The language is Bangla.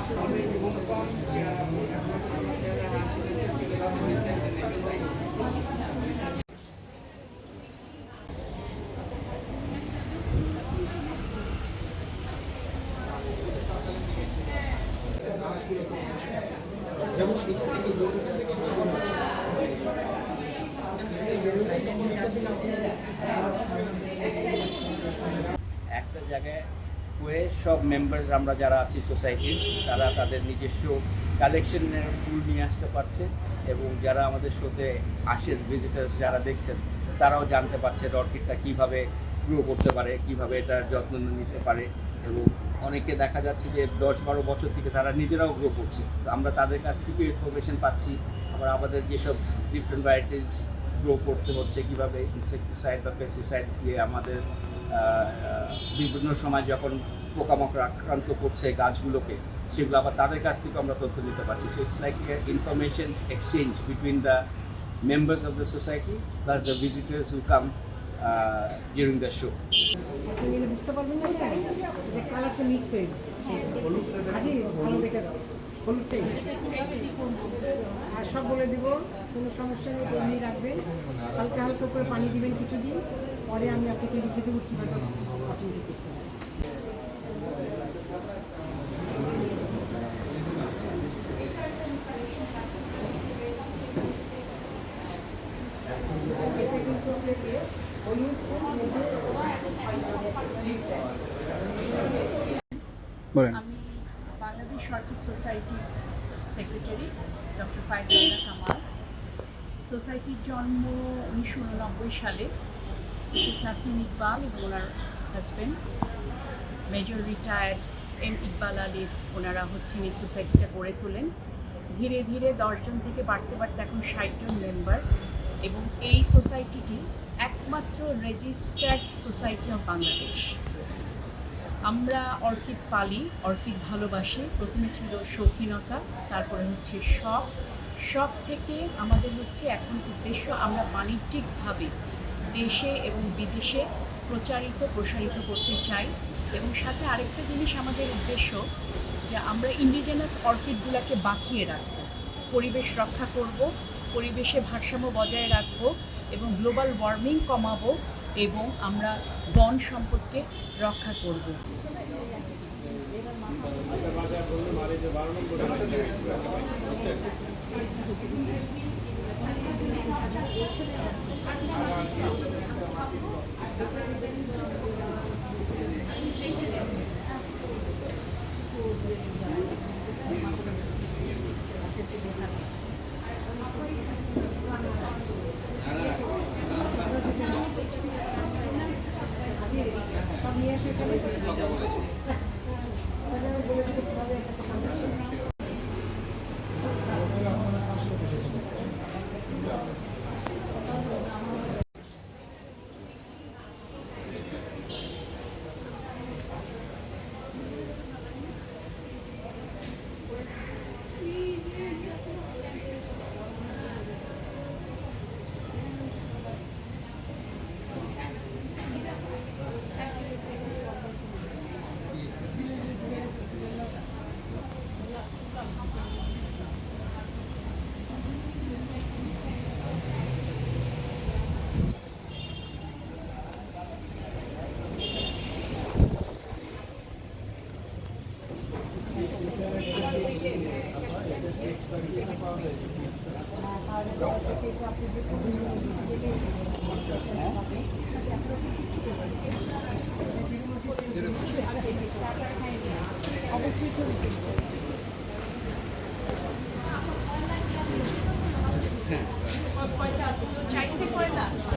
যেমন একটা জায়গায় হয়ে সব মেম্বার্স আমরা যারা আছি সোসাইটির তারা তাদের নিজস্ব কালেকশনের ফুল নিয়ে আসতে পারছে এবং যারা আমাদের শোতে আসেন ভিজিটার্স যারা দেখছেন তারাও জানতে পারছে অর্কিডটা কীভাবে গ্রো করতে পারে, কীভাবে এটার যত্ন নিতে পারে এবং অনেকে দেখা যাচ্ছে যে 10-12 বছর থেকে তারা নিজেরাও গ্রো করছে। তো আমরা তাদের কাছ থেকে ইনফরমেশন পাচ্ছি। আবার আমাদের যেসব ডিফারেন্ট ভ্যারাইটিস গ্রো করতে হচ্ছে, কীভাবে ইনসেকটিসাইড বা পেস্টিসাইড দিয়ে আমাদের বিভিন্ন সময় যখন পোকামাকড় আক্রান্ত করছে গাছগুলোকে, সেগুলো আবার তাদের কাছ থেকে আমরা তথ্য নিতে পারছি। So it's like information exchange between the members of the society plus the visitors who come during the show. বুঝতে পারবেন না যে কালারটা মিক্স হয়ে গেছে, ভালো দেখে দাও হলুদটাই আর সব বলে দিব, কোনো সমস্যা নেই, এমনি রাখবেন, হালকা হালকা করে পানি দিবেন কিছুদিন পরে আমি আপনাকে লিখে দেবো কীভাবে পটিংটি করতে হবে। আমি বাংলাদেশ অর্কিড সোসাইটির সেক্রেটারি ডক্টর ফাইজাল্লা কামাল। সোসাইটির জন্ম 1989 সালে মিসেস নাসিম ইকবাল এবং ওনার হাজব্যান্ড মেজর রিটায়ার্ড ইকবাল আলীর ওনারা হচ্ছেন এই সোসাইটিটা গড়ে তোলেন। ধীরে ধীরে 10 জন থেকে বাড়তে বাড়তে এখন 60 জন মেম্বার এবং এই সোসাইটিটি একমাত্র রেজিস্টার্ড সোসাইটি অফ বাংলাদেশ। আমরা অর্কিড পালি, অর্কিড ভালোবাসি। প্রথমে ছিল শৌখিনতা, তারপরে হচ্ছে শখ, শখ থেকে আমাদের হচ্ছে এখন উদ্দেশ্য আমরা বাণিজ্যিকভাবে দেশে এবং বিদেশে প্রসারিত করতে চাই। এবং সাথে আরেকটা জিনিস আমাদের উদ্দেশ্য যে আমরা ইন্ডিজেনাস অর্কিডগুলোকে বাঁচিয়ে রাখবো, পরিবেশ রক্ষা করব, পরিবেশে ভারসাম্য বজায় রাখবো এবং গ্লোবাল ওয়ার্মিং কমাবো এবং আমরা বন সম্পদকে রক্ষা করব। চাইছে কয়টা